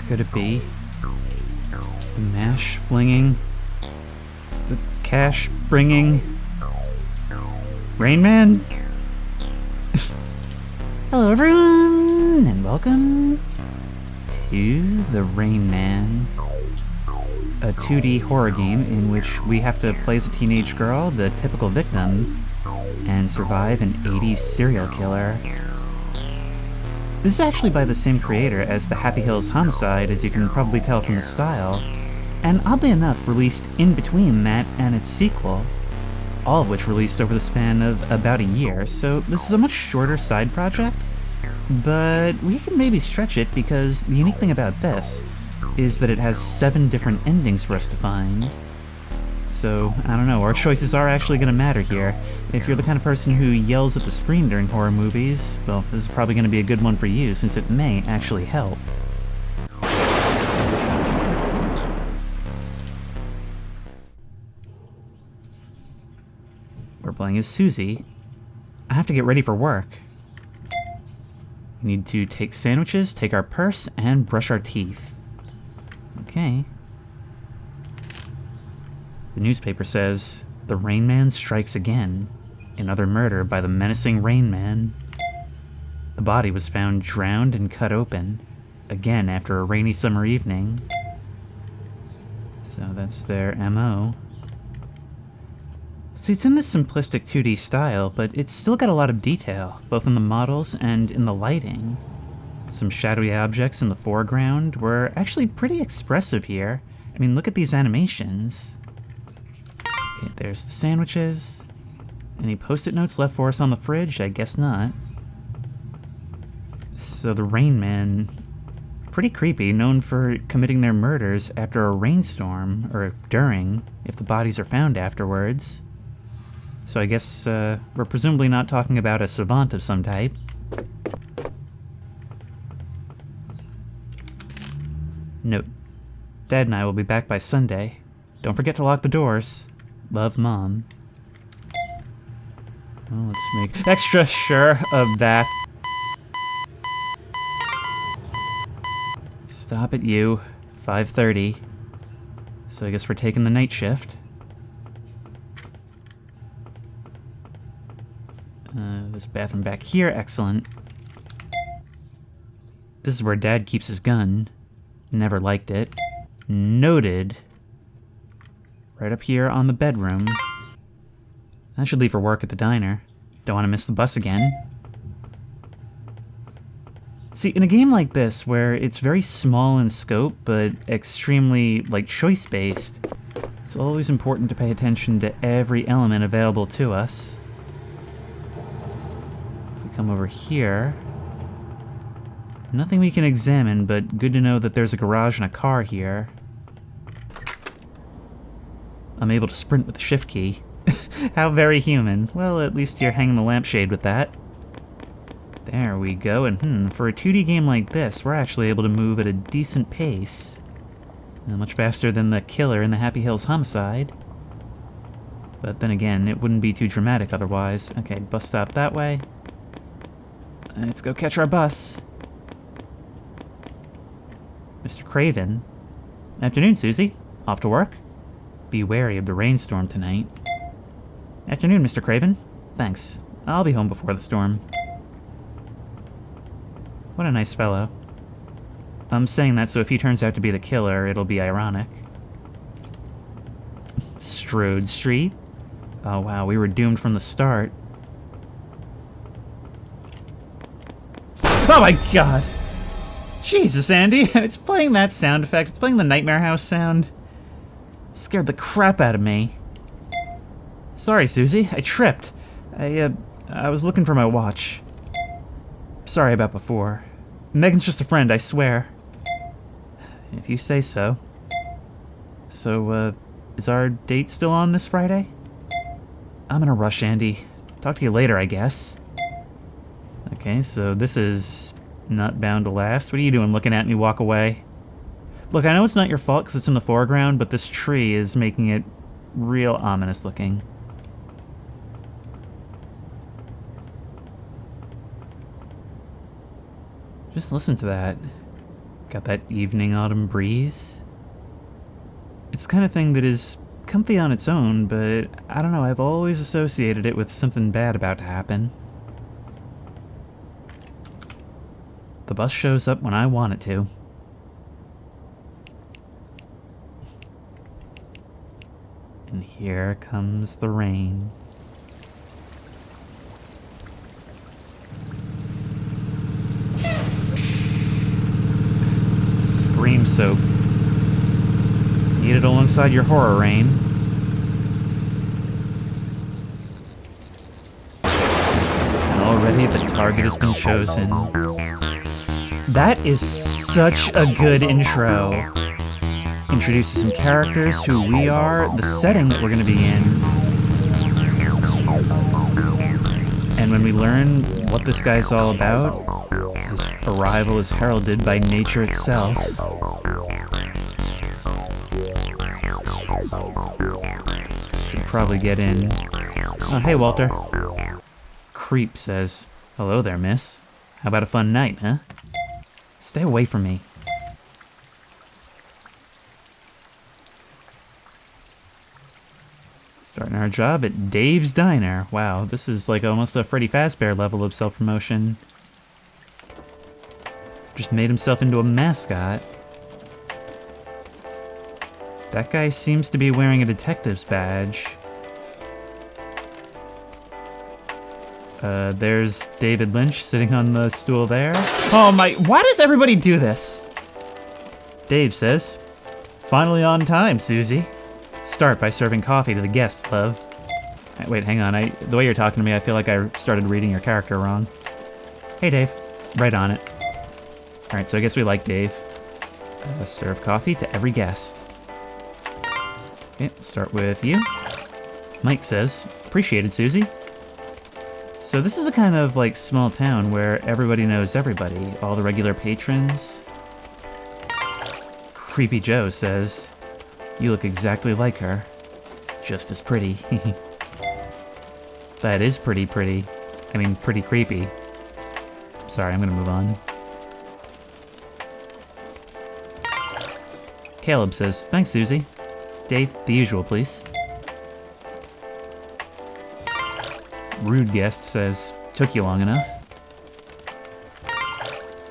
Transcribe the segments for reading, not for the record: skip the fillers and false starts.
Could it be? The mash flinging? The cash bringing? Rainman? Hello everyone, and welcome to the Rainman, a 2D horror game in which we have to play as a teenage girl, the typical victim, and survive an 80s serial killer. This is actually by the same creator as the Happy Hills Homicide, as you can probably tell from the style, and oddly enough released in between that and its sequel, all of which released over the span of about a year, so this is a much shorter side project, but we can maybe stretch it because the unique thing about this is that it has 7 different endings for us to find. So, I don't know, our choices are actually going to matter here. If you're the kind of person who yells at the screen during horror movies, well, this is probably going to be a good one for you, since it may actually help. We're playing as Susie. I have to get ready for work. We need to take sandwiches, take our purse, and brush our teeth. Okay. The newspaper says, "The Rainman strikes again. Another murder by the menacing Rainman." The body was found drowned and cut open, again after a rainy summer evening. So that's their MO. So it's in this simplistic 2D style, but it's still got a lot of detail, both in the models and in the lighting. Some shadowy objects in the foreground were actually pretty expressive here. I mean, look at these animations. Okay, there's the sandwiches. Any post-it notes left for us on the fridge? I guess not. So the Rainman, pretty creepy, known for committing their murders after a rainstorm, or during, if the bodies are found afterwards. So I guess we're presumably not talking about a savant of some type. Note: Dad and I will be back by Sunday. Don't forget to lock the doors. Love, Mom. Well, let's make extra sure of that. Stop it, you. 5:30. So I guess we're taking the night shift. There's a bathroom back here. Excellent. This is where Dad keeps his gun. Never liked it. Noted. Right up here on the bedroom. I should leave for work at the diner. Don't want to miss the bus again. See, in a game like this, where it's very small in scope, but extremely, choice-based, it's always important to pay attention to every element available to us. If we come over here... Nothing we can examine, but good to know that there's a garage and a car here. I'm able to sprint with the shift key. How very human. Well, at least you're hanging the lampshade with that. There we go, and for a 2D game like this, we're actually able to move at a decent pace. Much faster than the killer in the Happy Hills Homicide. But then again, it wouldn't be too dramatic otherwise. Okay, bus stop that way. Let's go catch our bus. Mr. Craven. Afternoon, Susie. Off to work? Be wary of the rainstorm tonight. Afternoon, Mr. Craven. Thanks. I'll be home before the storm. What a nice fellow. I'm saying that so if he turns out to be the killer, it'll be ironic. Strode Street? Oh wow, we were doomed from the start. Oh my god! Jesus, Andy! It's playing that sound effect. It's playing the Nightmare House sound. Scared the crap out of me. Sorry, Susie. I tripped. I was looking for my watch. Sorry about before. Megan's just a friend, I swear. If you say so. So, is our date still on this Friday? I'm in a rush, Andy. Talk to you later, I guess. Okay, so this is not bound to last. What are you doing, looking at me walk away? Look, I know it's not your fault because it's in the foreground, but this tree is making it real ominous looking. Just listen to that. Got that evening autumn breeze. It's the kind of thing that is comfy on its own, but I don't know, I've always associated it with something bad about to happen. The bus shows up when I want it to. And here comes the rain. Scream soap. Need it alongside your horror rain. And already the target has been chosen. That is such a good intro. Introduces some characters, who we are, the setting that we're going to be in. And when we learn what this guy's all about, his arrival is heralded by nature itself. Should probably get in. Oh, hey, Walter. Creep says, "Hello there, miss. How about a fun night, huh? Stay away from me." Starting our job at Dave's Diner. Wow, this is like almost a Freddy Fazbear level of self-promotion. Just made himself into a mascot. That guy seems to be wearing a detective's badge. There's David Lynch sitting on the stool there. Oh my, why does everybody do this? Dave says, "Finally on time, Susie. Start by serving coffee to the guests, love." Wait, hang on, the way you're talking to me, I feel like I started reading your character wrong. Hey Dave, right on it. Alright, so I guess we like Dave. Serve coffee to every guest. Okay, start with you. Mike says, "Appreciated, Susie." So this is the kind of like small town where everybody knows everybody, all the regular patrons. Creepy Joe says, "You look exactly like her. Just as pretty." That is pretty pretty. I mean, pretty creepy. Sorry, I'm gonna move on. Caleb says, "Thanks, Susie." Dave, the usual, please. Rude guest says, "Took you long enough."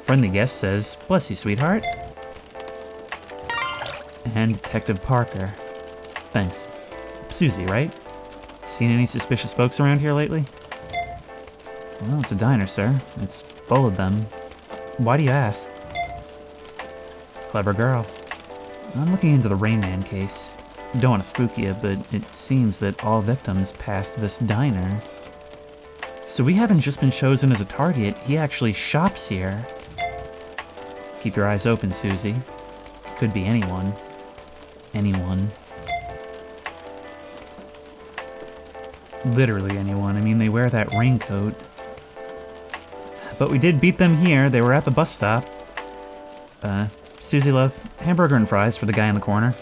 Friendly guest says, "Bless you, sweetheart." And Detective Parker. "Thanks. Susie, right? Seen any suspicious folks around here lately?" "Well, it's a diner, sir. It's full of them. Why do you ask?" "Clever girl. I'm looking into the Rainman case. Don't want to spook you, but it seems that all victims passed this diner. So we haven't just been chosen as a target, he actually shops here. Keep your eyes open, Susie. Could be anyone. Anyone." Literally anyone. I mean, they wear that raincoat. But we did beat them here. They were at the bus stop. Susie, love, hamburger and fries for the guy in the corner.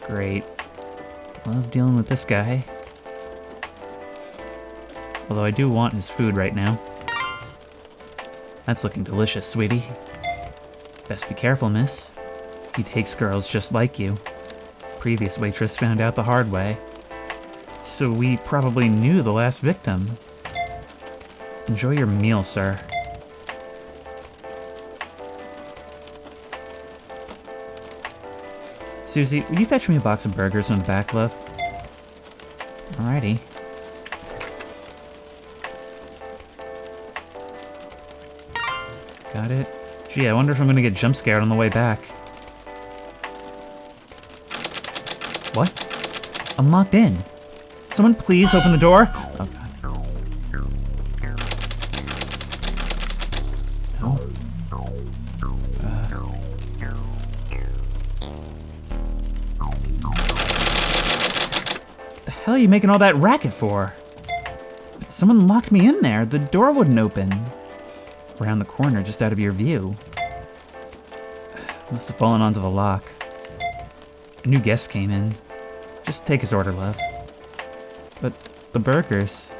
Great. Love dealing with this guy. Although I do want his food right now. That's looking delicious, sweetie. Best be careful, miss. He takes girls just like you. Previous waitress found out the hard way. So we probably knew the last victim. Enjoy your meal, sir. Susie, will you fetch me a box of burgers on the back, love? Alrighty. Got it. Gee, I wonder if I'm gonna get jump scared on the way back. What? I'm locked in. Someone please open the door? Oh god. No. The hell are you making all that racket for? Someone locked me in there. The door wouldn't open. Around the corner, just out of your view. Must have fallen onto the lock. A new guest came in. Just take his order, love. But the burgers...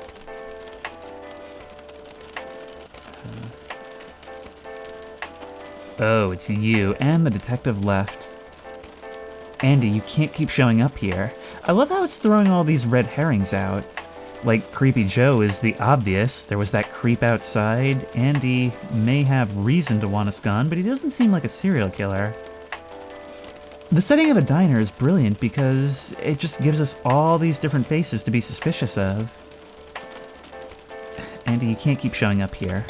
Oh, it's you, and the detective left. Andy, you can't keep showing up here. I love how it's throwing all these red herrings out. Like, Creepy Joe is the obvious. There was that creep outside. Andy may have reason to want us gone, but he doesn't seem like a serial killer. The setting of a diner is brilliant because it just gives us all these different faces to be suspicious of. Andy, you can't keep showing up here.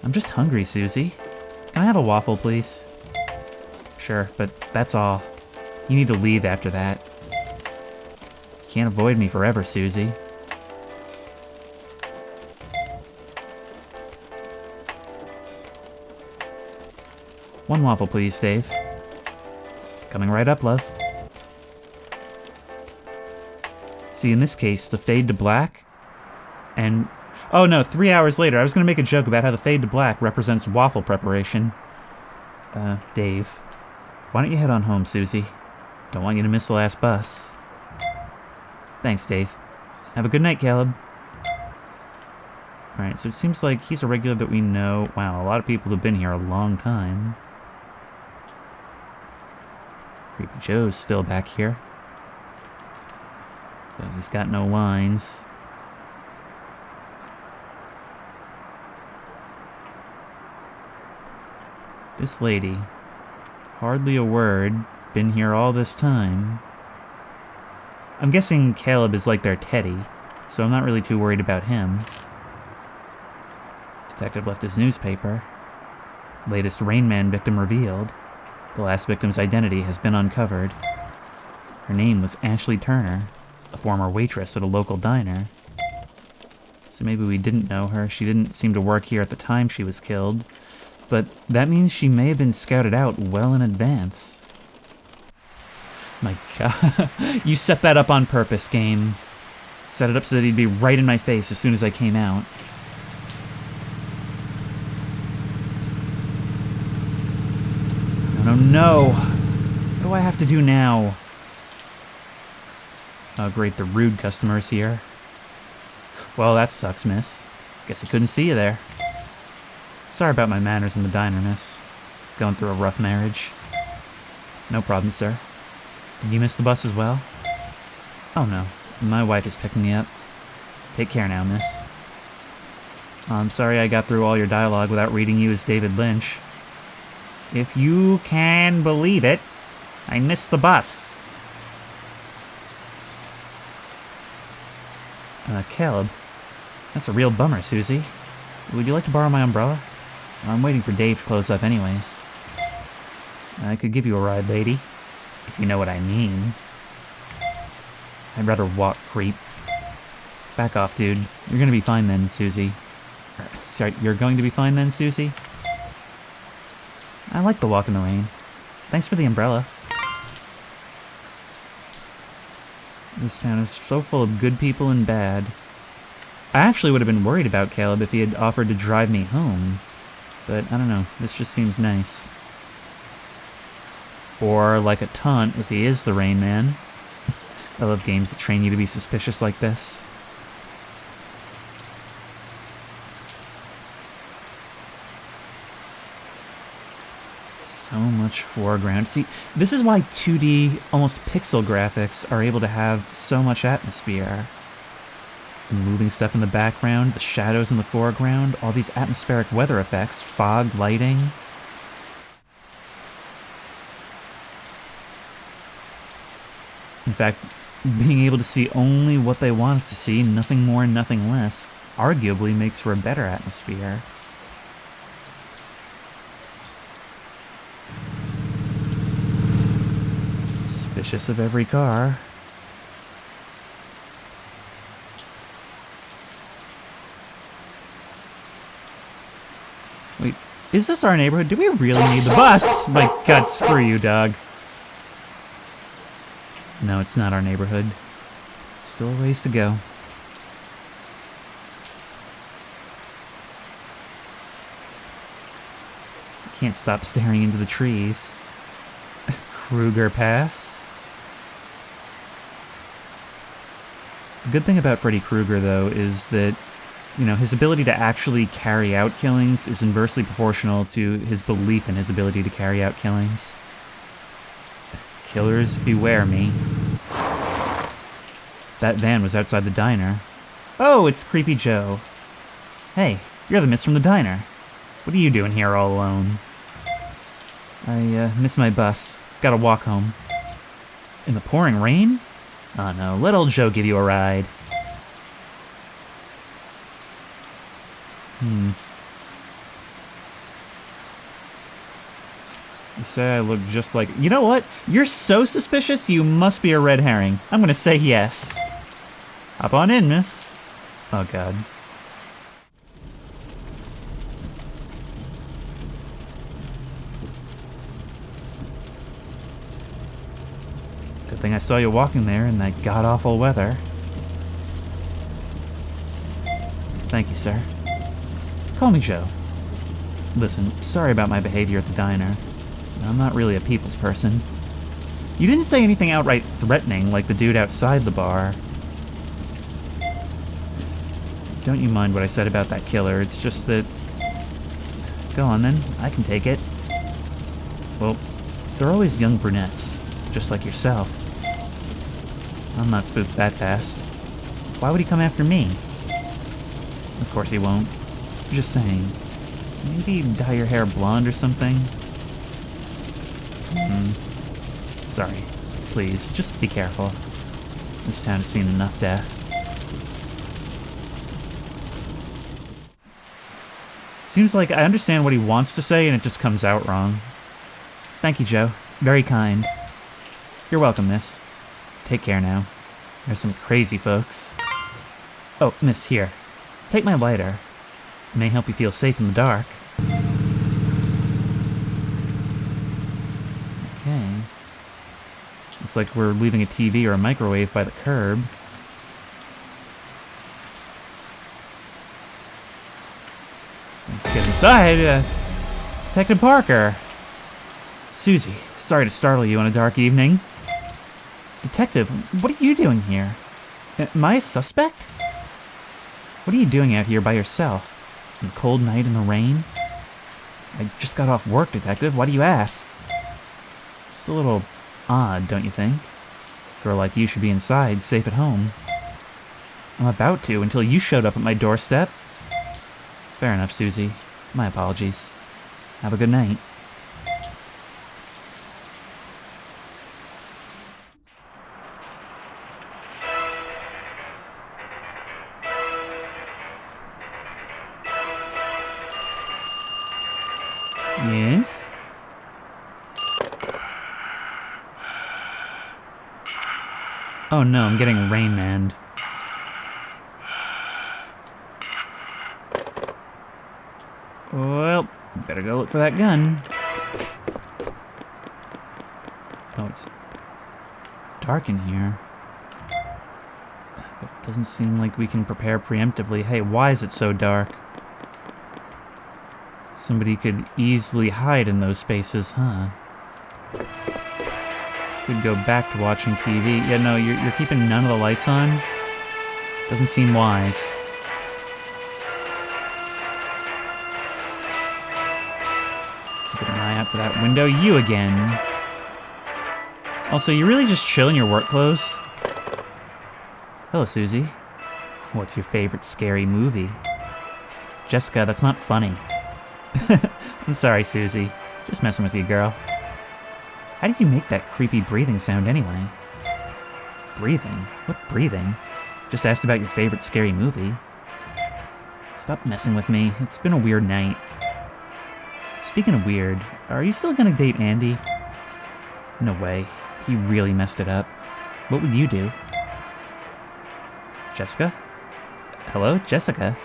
I'm just hungry, Susie. Can I have a waffle, please? Sure, but that's all. You need to leave after that. You can't avoid me forever, Susie. One waffle, please, Dave. Coming right up, love. See, in this case, the fade to black, and... Oh no, 3 hours later, I was going to make a joke about how the fade to black represents waffle preparation. Dave, why don't you head on home, Susie? Don't want you to miss the last bus. Thanks, Dave. Have a good night, Caleb. Alright, so it seems like he's a regular that we know. Wow, a lot of people have been here a long time. Creepy Joe's still back here. But he's got no lines. This lady, hardly a word, been here all this time. I'm guessing Caleb is like their Teddy, so I'm not really too worried about him. Detective left his newspaper. Latest Rainman victim revealed. The last victim's identity has been uncovered. Her name was Ashley Turner, a former waitress at a local diner. So maybe we didn't know her. She didn't seem to work here at the time she was killed. But that means she may have been scouted out well in advance. My god. You set that up on purpose, game. Set it up so that he'd be right in my face as soon as I came out. No, no. What do I have to do now? Oh, great, the rude customer's here. Well, that sucks, miss. Guess I couldn't see you there. Sorry about my manners in the diner, miss. Going through a rough marriage. No problem, sir. Did you miss the bus as well? Oh no, my wife is picking me up. Take care now, miss. I'm sorry I got through all your dialogue without reading you as David Lynch. If you can believe it, I missed the bus. Caleb, that's a real bummer, Susie. Would you like to borrow my umbrella? I'm waiting for Dave to close up anyways. I could give you a ride, lady, if you know what I mean. I'd rather walk, creep. Back off, dude. You're gonna be fine then, Susie. Sorry, you're going to be fine then, Susie? I like the walk in the rain. Thanks for the umbrella. This town is so full of good people and bad. I actually would have been worried about Caleb if he had offered to drive me home. But I don't know, this just seems nice. Or like a taunt if he is the Rain Man. I love games that train you to be suspicious like this. So much foreground. See, this is why 2D, almost pixel graphics are able to have so much atmosphere. The moving stuff in the background, the shadows in the foreground, all these atmospheric weather effects, fog, lighting. In fact, being able to see only what they want us to see, nothing more and nothing less, arguably makes for a better atmosphere. Suspicious of every car. Wait, is this our neighborhood? Do we really need the bus? My god, screw you, dog. No, it's not our neighborhood. Still a ways to go. Can't stop staring into the trees. Kruger Pass. The good thing about Freddy Krueger, though, is that You know, his ability to actually carry out killings is inversely proportional to his belief in his ability to carry out killings. Killers beware me. That van was outside the diner. Oh, it's Creepy Joe. Hey, you're the miss from the diner. What are you doing here all alone? I missed my bus. Gotta walk home. In the pouring rain? Oh no, let old Joe give you a ride. You say I look just like... You know what? You're so suspicious, you must be a red herring. I'm gonna say yes. Hop on in, miss. Oh, God. Good thing I saw you walking there in that god-awful weather. Thank you, sir. Call me Joe. Listen, sorry about my behavior at the diner. I'm not really a people's person. You didn't say anything outright threatening like the dude outside the bar. Don't you mind what I said about that killer, it's just that... Go on then, I can take it. Well, they're always young brunettes, just like yourself. I'm not spooked that fast. Why would he come after me? Of course he won't. Just saying. Maybe dye your hair blonde or something? Sorry. Please, just be careful. This town has seen enough death. Seems like I understand what he wants to say and it just comes out wrong. Thank you, Joe. Very kind. You're welcome, miss. Take care now. There's some crazy folks. Oh, miss, here. Take my lighter. It may help you feel safe in the dark. Okay. Looks like we're leaving a TV or a microwave by the curb. Let's get inside. Detective Parker. Susie, sorry to startle you on a dark evening. Detective, what are you doing here? Am I a suspect? What are you doing out here by yourself? On a cold night in the rain? I just got off work, Detective. Why do you ask? Just a little odd, don't you think? A girl like you should be inside, safe at home. I'm about to until you showed up at my doorstep. Fair enough, Susie. My apologies. Have a good night. Yes? Oh no, I'm getting Rainman. Well, better go look for that gun. Oh, it's dark in here. It doesn't seem like we can prepare preemptively. Hey, why is it so dark? Somebody could easily hide in those spaces, huh? Could go back to watching TV. Yeah, no, you're keeping none of the lights on? Doesn't seem wise. Keep an eye out for that window. You again. Also, you really just chill in your work clothes? Hello, Susie. What's your favorite scary movie? Jessica, that's not funny. I'm sorry, Susie. Just messing with you, girl. How did you make that creepy breathing sound anyway? Breathing? What breathing? Just asked about your favorite scary movie. Stop messing with me. It's been a weird night. Speaking of weird, are you still gonna date Andy? No way. He really messed it up. What would you do? Jessica? Hello, Jessica?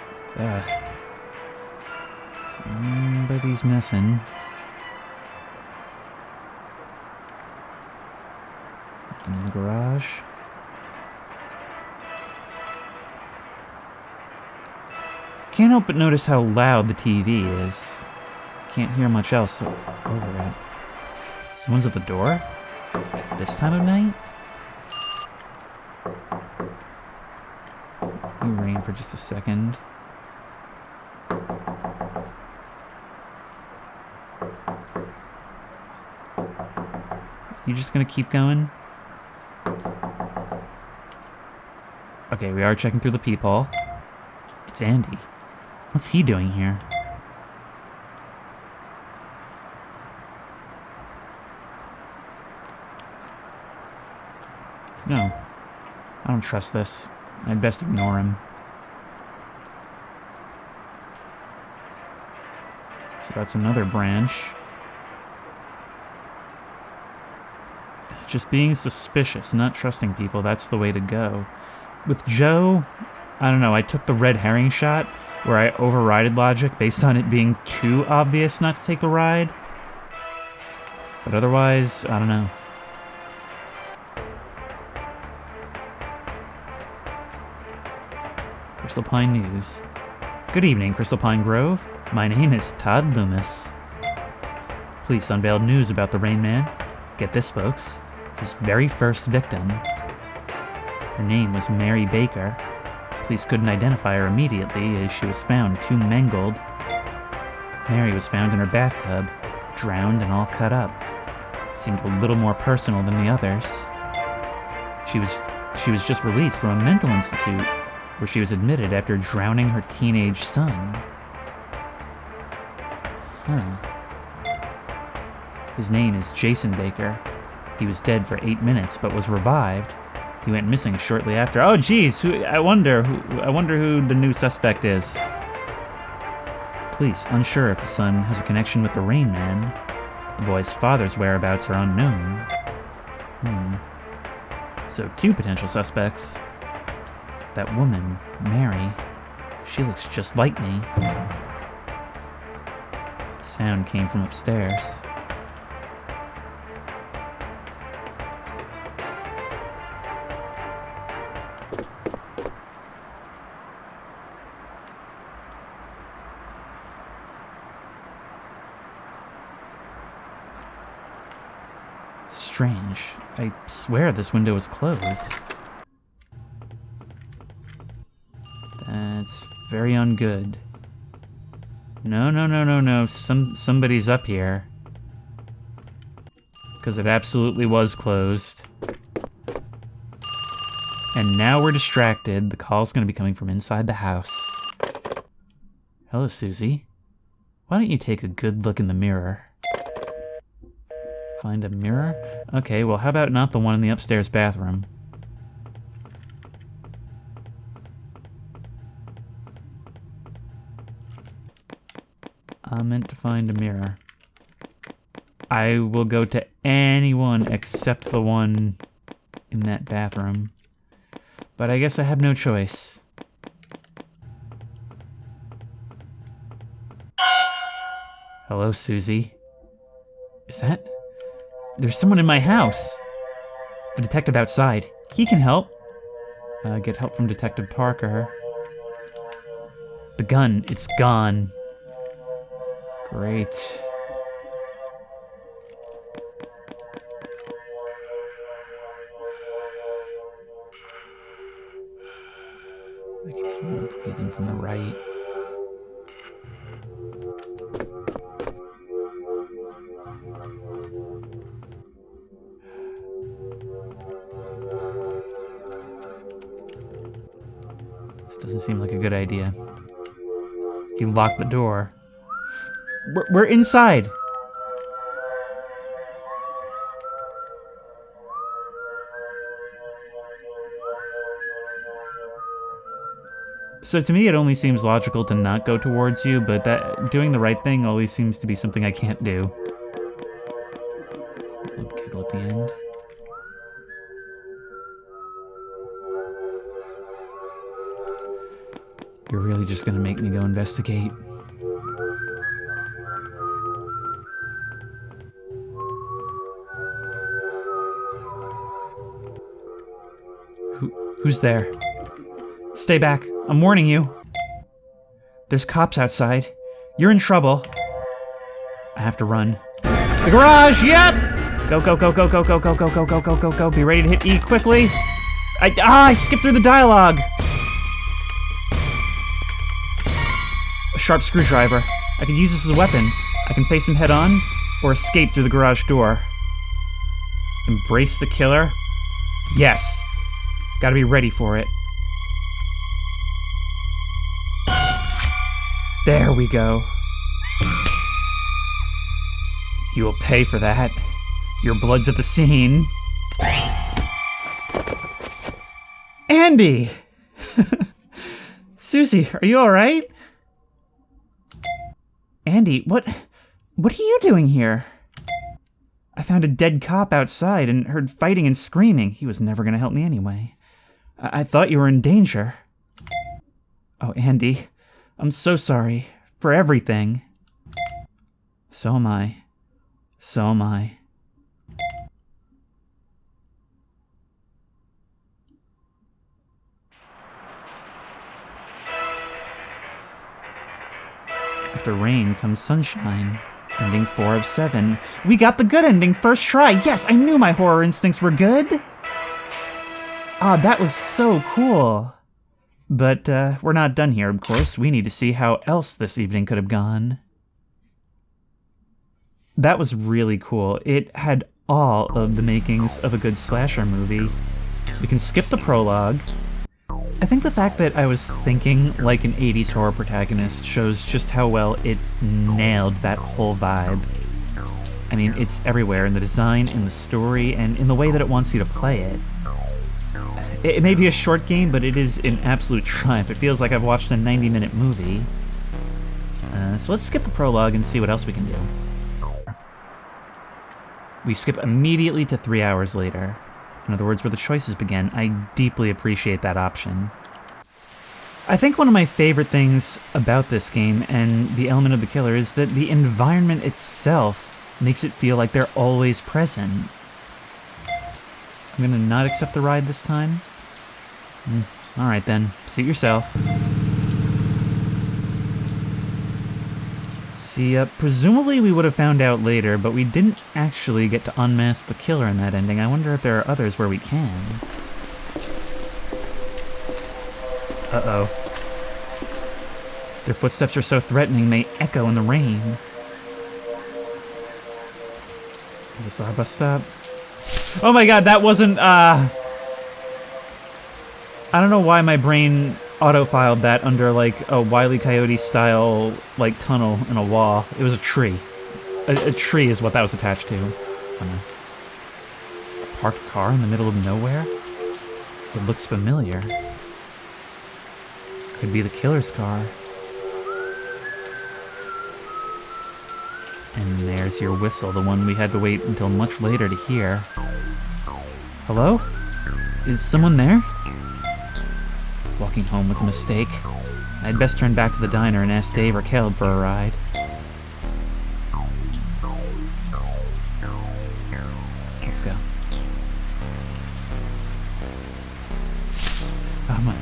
Somebody's missing. Nothing in the garage. Can't help but notice how loud the TV is. Can't hear much else over it. Someone's at the door? At this time of night? Let me rain for just a second. You just gonna keep going? Okay, we are checking through the peephole. It's Andy. What's he doing here? No. I don't trust this. I'd best ignore him. So that's another branch. Just being suspicious, not trusting people, that's the way to go. With Joe, I don't know, I took the red herring shot, where I overrided logic based on it being too obvious not to take the ride. But otherwise, I don't know. Crystal Pine News. Good evening, Crystal Pine Grove. My name is Todd Loomis. Police unveiled news about the Rainman. Get this, folks. His very first victim. Her name was Mary Baker. Police couldn't identify her immediately as she was found too mangled. Mary was found in her bathtub, drowned and all cut up. Seemed a little more personal than the others. She was just released from a mental institute where she was admitted after drowning her teenage son. Huh. His name is Jason Baker. He was dead for 8 minutes, but was revived. He went missing shortly after. Oh, geez, I wonder who the new suspect is. Police unsure if the son has a connection with the Rainman. The boy's father's whereabouts are unknown. So 2 potential suspects. That woman, Mary, she looks just like me. The sound came from upstairs. Strange. I swear this window is closed. That's very ungood. No. Somebody's up here. Because it absolutely was closed. And now we're distracted. The call's going to be coming from inside the house. Hello, Susie. Why don't you take a good look in the mirror? Find a mirror? Okay, well, how about not the one in the upstairs bathroom? I meant to find a mirror. I will go to anyone except the one in that bathroom. But I guess I have no choice. Hello, Susie. Is that... There's someone in my house. The detective outside. He can help. Get help from Detective Parker. The gun, it's gone. Great. I can hear him breathing from the right. This doesn't seem like a good idea. He locked the door. We're inside! So to me, it only seems logical to not go towards you, but that doing the right thing always seems to be something I can't do. Little giggle at the end. You're really just gonna make me go investigate? Who's there? Stay back. I'm warning you. There's cops outside. You're in trouble. I have to run. The garage, yep! Go. Be ready to hit E quickly. I skipped through the dialogue. A sharp screwdriver. I could use this as a weapon. I can face him head on, or escape through the garage door. Embrace the killer? Yes. Gotta be ready for it. There we go. You will pay for that. Your blood's at the scene. Andy! Susie, are you alright? Andy, what are you doing here? I found a dead cop outside and heard fighting and screaming. He was never gonna help me anyway. I thought you were in danger. Oh, Andy, I'm so sorry for everything. So am I. So am I. After rain comes sunshine. Ending 4 of 7. We got the good ending first try. Yes, I knew my horror instincts were good. Ah, that was so cool. But we're not done here, of course. We need to see how else this evening could have gone. That was really cool. It had all of the makings of a good slasher movie. We can skip the prologue. I think the fact that I was thinking like an 80s horror protagonist shows just how well it nailed that whole vibe. I mean, it's everywhere in the design, in the story, and in the way that it wants you to play it. It may be a short game, but it is an absolute triumph. It feels like I've watched a 90-minute movie. So let's skip the prologue and see what else we can do. We skip immediately to 3 hours later. In other words, where the choices begin. I deeply appreciate that option. I think one of my favorite things about this game and the element of the killer is that the environment itself makes it feel like they're always present. I'm gonna not accept the ride this time. Alright then, suit yourself. See, presumably we would have found out later, but we didn't actually get to unmask the killer in that ending. I wonder if there are others where we can. Uh-oh. Their footsteps are so threatening they echo in the rain. Is this our bus stop? Oh my god, that wasn't, I don't know why my brain auto-filed that under, like, a Wile E. Coyote-style, like, tunnel in a wall. It was a tree. A tree is what that was attached to. A parked car in the middle of nowhere? It looks familiar. Could be the killer's car. And there's your whistle, the one we had to wait until much later to hear. Hello? Is someone there? Walking home was a mistake. I'd best turn back to the diner and ask Dave or Caleb for a ride. Let's go. Oh my.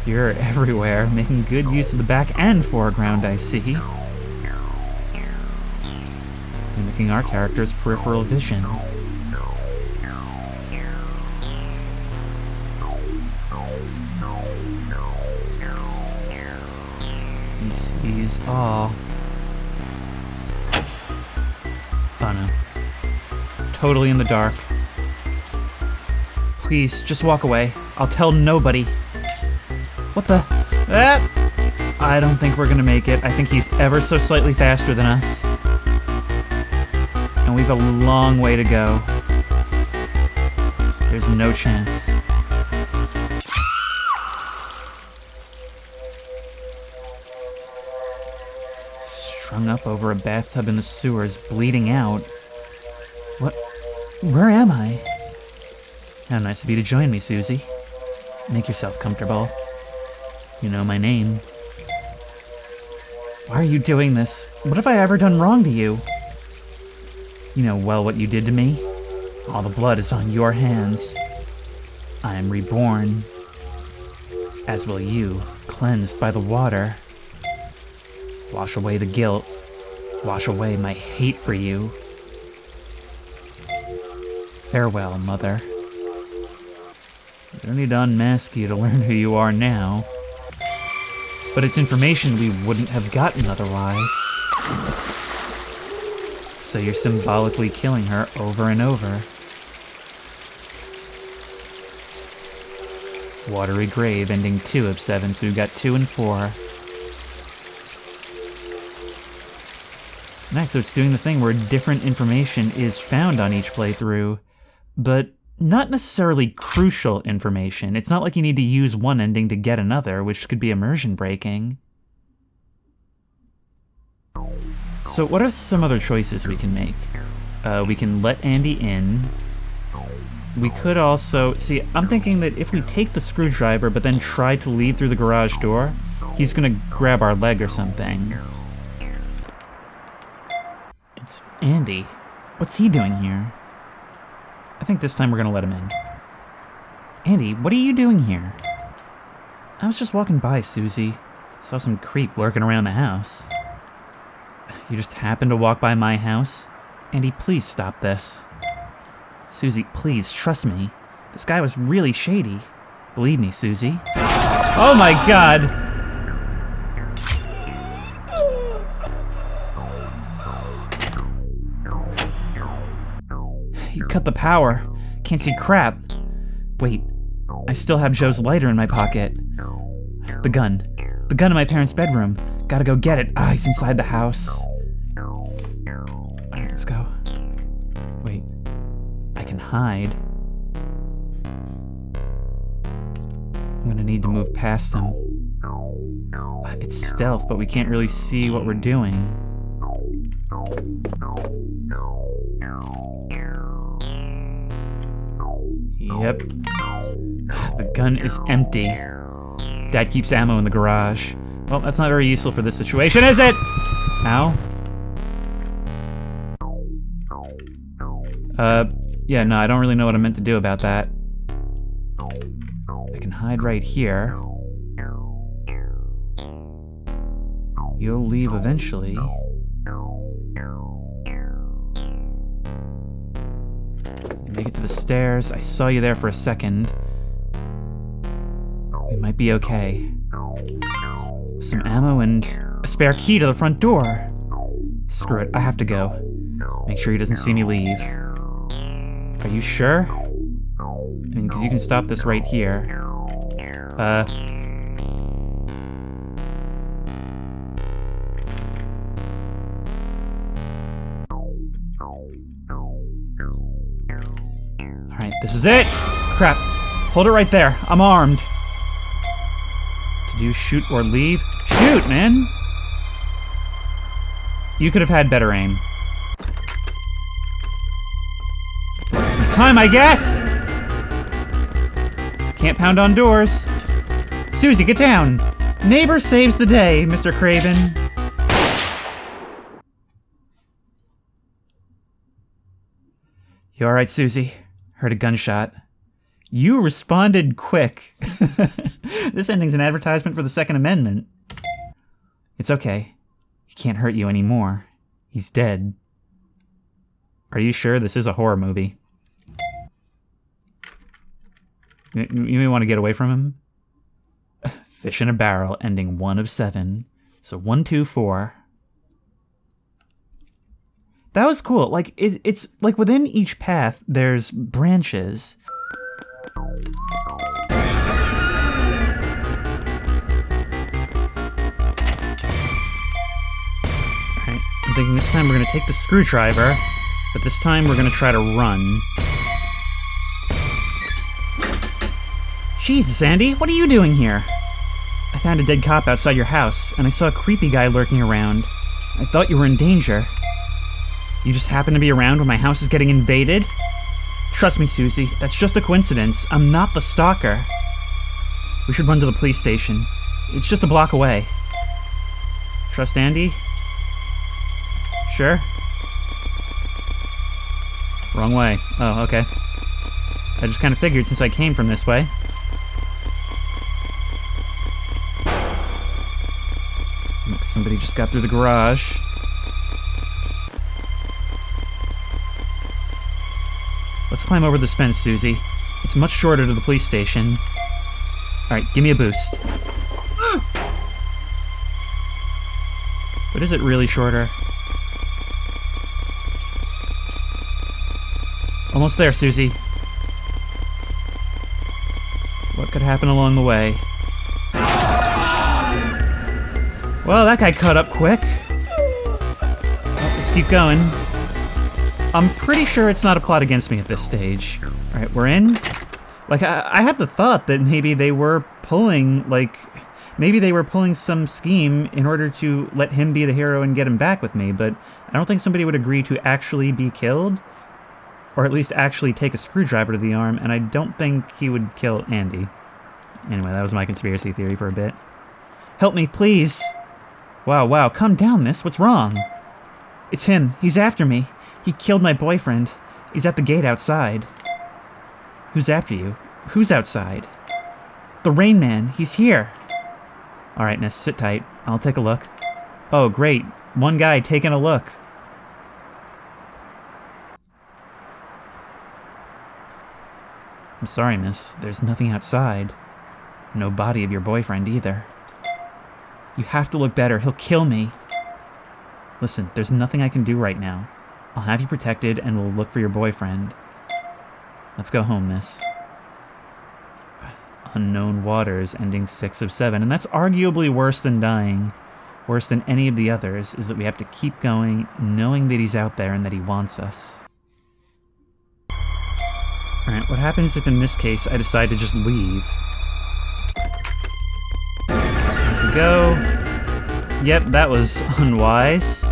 You're everywhere, making good use of the back and foreground, I see. Mimicking our character's peripheral vision. He sees all. Oh no. Totally in the dark. Please, just walk away. I'll tell nobody. What the? I don't think we're gonna make it. I think he's ever so slightly faster than us. And we've a long way to go. There's no chance. Strung up over a bathtub in the sewers, bleeding out. What? Where am I? How nice of you to join me, Susie. Make yourself comfortable. You know my name. Why are you doing this? What have I ever done wrong to you? You know well what you did to me. All the blood is on your hands. I am reborn. As will you, cleansed by the water. Wash away the guilt. Wash away my hate for you. Farewell, Mother. We don't need to unmask you to learn who you are now. But it's information we wouldn't have gotten otherwise. So you're symbolically killing her over and over. Watery grave ending 2 of 7, so we've got 2 and 4. Nice, so it's doing the thing where different information is found on each playthrough, but not necessarily crucial information. It's not like you need to use one ending to get another, which could be immersion breaking. So what are some other choices we can make? We can let Andy in. We could also... See, I'm thinking that if we take the screwdriver but then try to leave through the garage door, he's gonna grab our leg or something. It's Andy. What's he doing here? I think this time we're gonna let him in. Andy, what are you doing here? I was just walking by, Susie. Saw some creep lurking around the house. You just happened to walk by my house? Andy, please stop this. Susie, please, trust me. This guy was really shady. Believe me, Susie. Oh my god! You cut the power. Can't see crap. Wait, I still have Joe's lighter in my pocket. The gun. The gun in my parents' bedroom. Gotta go get it. Ah, he's inside the house. Alright, let's go. Wait. I can hide. I'm gonna need to move past him. It's stealth, but we can't really see what we're doing. Yep. The gun is empty. Dad keeps ammo in the garage. Well, that's not very useful for this situation, is it? Ow. Yeah, no, I don't really know what I meant to do about that. I can hide right here. You'll leave eventually. Make it to the stairs. I saw you there for a second. We might be okay. Some ammo and a spare key to the front door. Screw it, I have to go. Make sure he doesn't see me leave. Are you sure? I mean, because you can stop this right here. Alright, this is it! Crap. Hold it right there. I'm armed. Did you shoot or leave? Shoot, man! You could have had better aim. Some time, I guess! Can't pound on doors. Susie, get down! Neighbor saves the day, Mr. Craven. You alright, Susie? Heard a gunshot. You responded quick. This ending's an advertisement for the Second Amendment. It's okay. He can't hurt you anymore. He's dead. Are you sure this is a horror movie? You may want to get away from him. Fish in a barrel, ending 1 of 7. So 1, 2, 4. That was cool. Like, it's like within each path, there's branches. Alright, I'm thinking this time we're gonna take the screwdriver, but this time we're gonna try to run. Jesus, Andy, what are you doing here? I found a dead cop outside your house, and I saw a creepy guy lurking around. I thought you were in danger. You just happen to be around when my house is getting invaded? Trust me, Susie, that's just a coincidence. I'm not the stalker. We should run to the police station. It's just a block away. Trust Andy? Sure? Wrong way. Oh, okay. I just kind of figured since I came from this way. Look, somebody just got through the garage. Let's climb over this fence, Susie. It's much shorter to the police station. Alright, give me a boost. But is it really shorter? Almost there, Susie. What could happen along the way. Well, that guy cut up quick. Well, let's keep going. I'm pretty sure it's not a plot against me at this stage. Alright, we're in. Like, I had the thought that maybe they were pulling, some scheme in order to let him be the hero and get him back with me, but I don't think somebody would agree to actually be killed, or at least actually take a screwdriver to the arm, and I don't think he would kill Andy. Anyway, that was my conspiracy theory for a bit. Help me, please! Wow, calm down, miss. What's wrong? It's him. He's after me. He killed my boyfriend. He's at the gate outside. Who's after you? Who's outside? The Rainman. He's here. Alright, miss, sit tight. I'll take a look. Oh, great. One guy taking a look. I'm sorry, miss. There's nothing outside. No body of your boyfriend either. You have to look better. He'll kill me. Listen, there's nothing I can do right now. I'll have you protected and we'll look for your boyfriend. Let's go home, miss. Unknown waters, ending 6 of 7. And that's arguably worse than dying. Worse than any of the others is that we have to keep going, knowing that he's out there and that he wants us. Alright, what happens if in this case I decide to just leave? Here we go. Yep, that was unwise.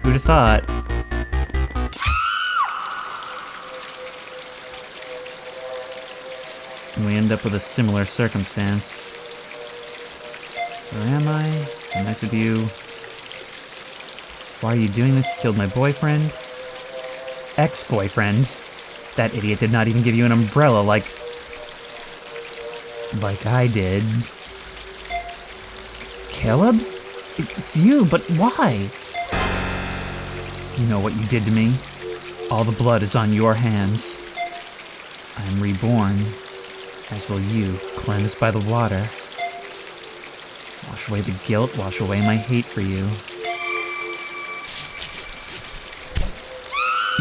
Who'd have thought? And we end up with a similar circumstance. Where am I? How nice of you. Why are you doing this? You killed my boyfriend. Ex-boyfriend. That idiot did not even give you an umbrella like I did. Caleb? It's you, but why? You know what you did to me. All the blood is on your hands. I am reborn, as will you, cleansed by the water. Wash away the guilt, wash away my hate for you.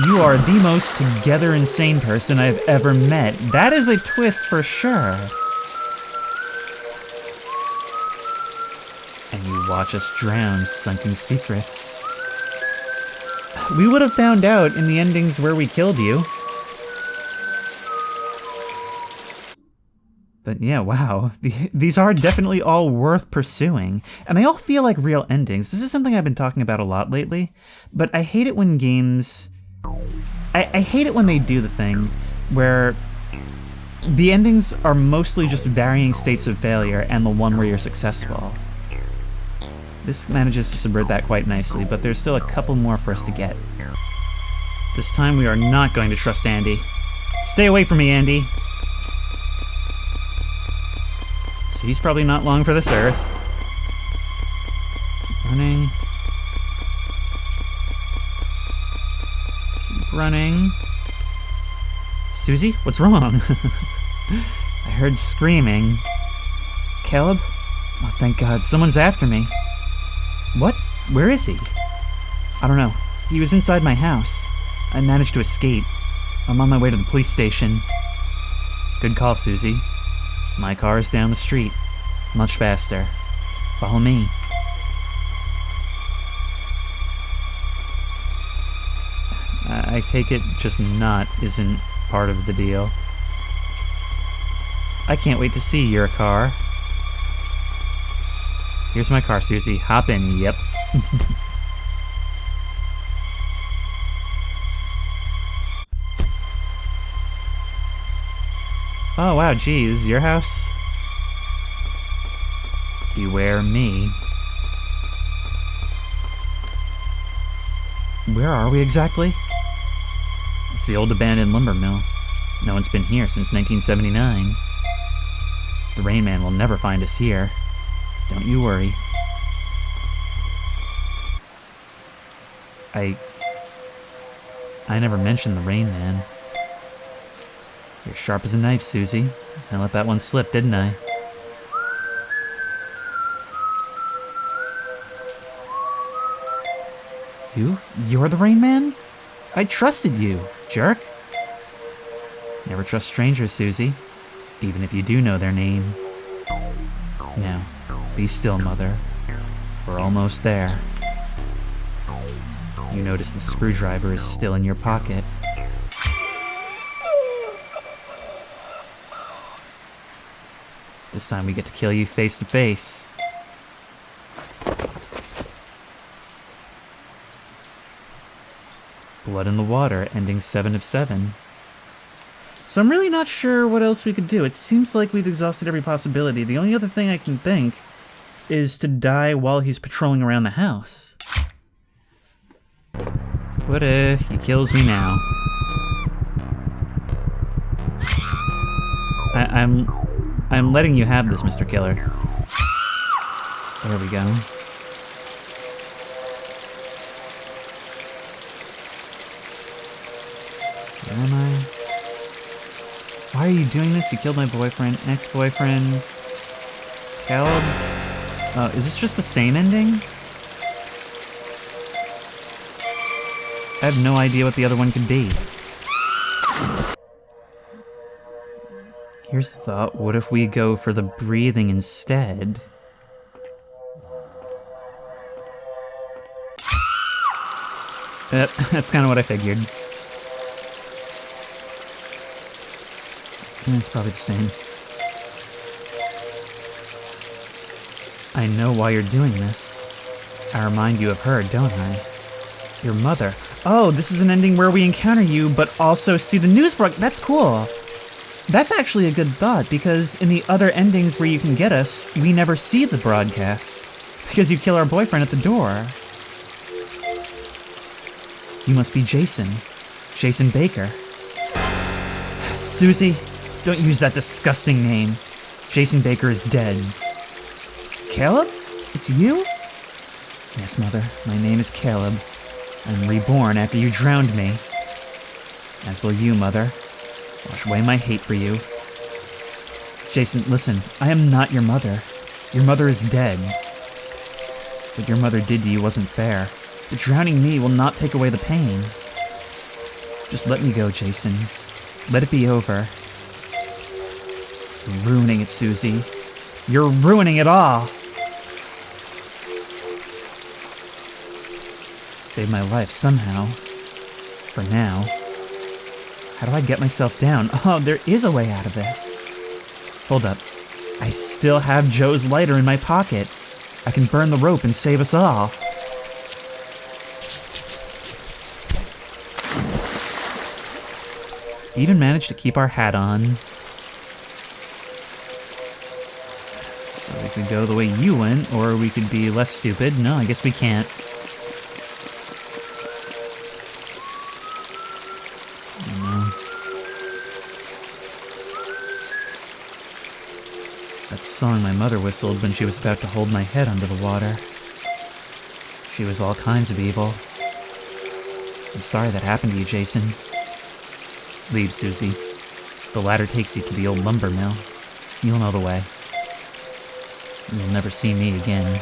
You are the most together insane person I've ever met. That is a twist for sure. And you watch us drown, sunken secrets. We would have found out in the endings where we killed you. But yeah, wow. These are definitely all worth pursuing. And they all feel like real endings. This is something I've been talking about a lot lately. But I hate it when games... I hate it when they do the thing where the endings are mostly just varying states of failure and the one where you're successful. This manages to subvert that quite nicely, but there's still a couple more for us to get. This time we are not going to trust Andy. Stay away from me, Andy! So he's probably not long for this earth. Keep running. Keep running. Susie? What's wrong? I heard screaming. Caleb? Oh, thank God. Someone's after me. What? Where is he? I don't know. He was inside my house. I managed to escape. I'm on my way to the police station. Good call, Susie. My car is down the street. Much faster. Follow me. I take it just not isn't part of the deal. I can't wait to see your car. Here's my car, Susie. Hop in, yep. Oh, wow, geez, your house? Beware me. Where are we exactly? It's the old abandoned lumber mill. No one's been here since 1979. The Rainman will never find us here. Don't you worry. I never mentioned the Rainman. You're sharp as a knife, Susie. I let that one slip, didn't I? You're the Rainman? I trusted you, jerk. Never trust strangers, Susie. even if you do know their name. Now, be still, Mother. We're almost there. You notice the screwdriver is still in your pocket. This time we get to kill you face to face. Blood in the water, ending 7 of 7. So I'm really not sure what else we could do. It seems like we've exhausted every possibility. The only other thing I can think is to die while he's patrolling around the house. What if he kills me now? I'm letting you have this, Mr. Killer. There we go. Where am I? Why are you doing this? You killed my boyfriend, ex-boyfriend, Caleb. Is this just the same ending? I have no idea what the other one could be. Here's the thought, what if we go for the breathing instead? That's kind of what I figured. It's probably the same. I know why you're doing this. I remind you of her, don't I? Your mother. Oh, this is an ending where we encounter you, but also see the news broadcast. That's cool. That's actually a good thought, because in the other endings where you can get us, we never see the broadcast. Because you kill our boyfriend at the door. You must be Jason. Jason Baker. Susie, don't use that disgusting name. Jason Baker is dead. Caleb? It's you? Yes, Mother. My name is Caleb. I'm reborn after you drowned me. As will you, Mother. Wash away my hate for you. Jason, listen. I am not your mother. Your mother is dead. What your mother did to you wasn't fair. But drowning me will not take away the pain. Just let me go, Jason. Let it be over. You're ruining it, Susie. You're ruining it all! Save my life somehow. For now. How do I get myself down? Oh, there is a way out of this. Hold up. I still have Joe's lighter in my pocket. I can burn the rope and save us all. Even managed to keep our hat on. So we could go the way you went, or we could be less stupid. No, I guess we can't. That's a song my mother whistled when she was about to hold my head under the water. She was all kinds of evil. I'm sorry that happened to you, Jason. Leave, Susie. The ladder takes you to the old lumber mill. You'll know the way. You'll never see me again.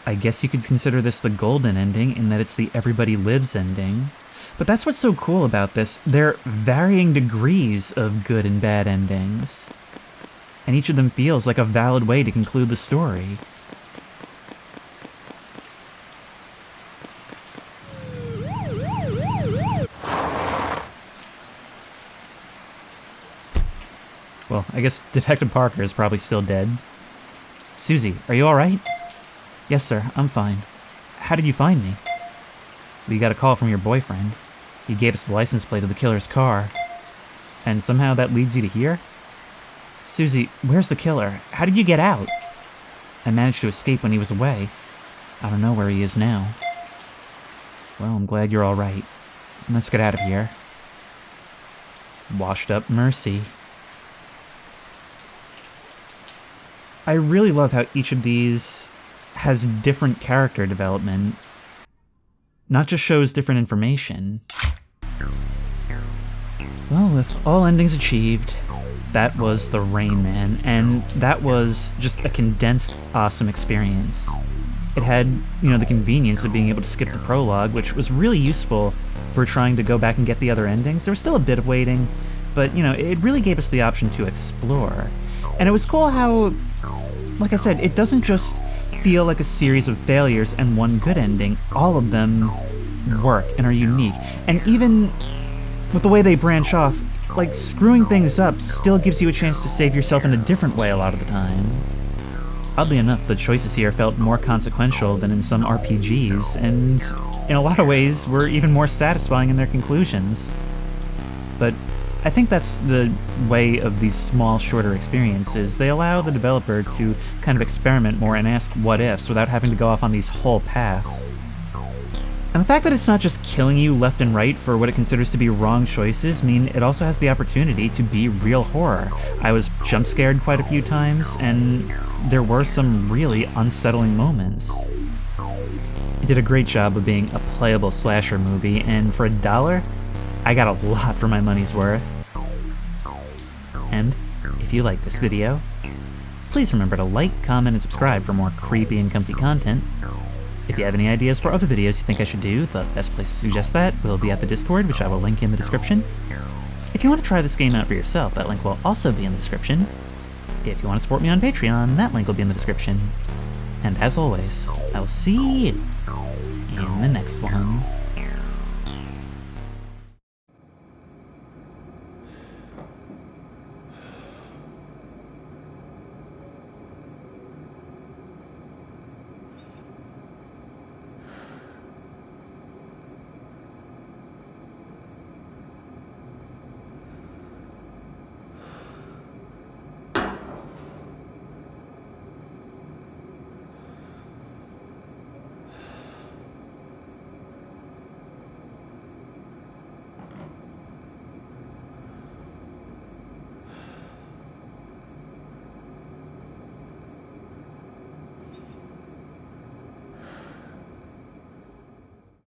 I guess you could consider this the golden ending in that it's the everybody lives ending. But that's what's so cool about this. They're varying degrees of good and bad endings. And each of them feels like a valid way to conclude the story. Well, I guess Detective Parker is probably still dead. Susie, are you alright? Yes, sir, I'm fine. How did you find me? We got a call from your boyfriend. He gave us the license plate of the killer's car. And somehow that leads you to here? Susie, where's the killer? How did you get out? I managed to escape when he was away. I don't know where he is now. Well, I'm glad you're alright. Let's get out of here. Washed up Mercy. I really love how each of these has different character development. Not just shows different information. Well, with all endings achieved, that was the Rainman, and that was just a condensed, awesome experience. It had, the convenience of being able to skip the prologue, which was really useful for trying to go back and get the other endings. There was still a bit of waiting, but, it really gave us the option to explore. And it was cool how, like I said, it doesn't just feel like a series of failures and one good ending. All of them work and are unique. And even with the way they branch off, like, screwing things up still gives you a chance to save yourself in a different way a lot of the time. Oddly enough, the choices here felt more consequential than in some RPGs, and in a lot of ways were even more satisfying in their conclusions. But I think that's the way of these small, shorter experiences. They allow the developer to kind of experiment more and ask what-ifs without having to go off on these whole paths. And the fact that it's not just killing you left and right for what it considers to be wrong choices mean it also has the opportunity to be real horror. I was jump scared quite a few times, and there were some really unsettling moments. It did a great job of being a playable slasher movie, and for $1, I got a lot for my money's worth. And if you like this video, please remember to like, comment, and subscribe for more creepy and comfy content. If you have any ideas for other videos you think I should do, the best place to suggest that will be at the Discord, which I will link in the description. If you want to try this game out for yourself, that link will also be in the description. If you want to support me on Patreon, that link will be in the description. And as always, I will see you in the next one.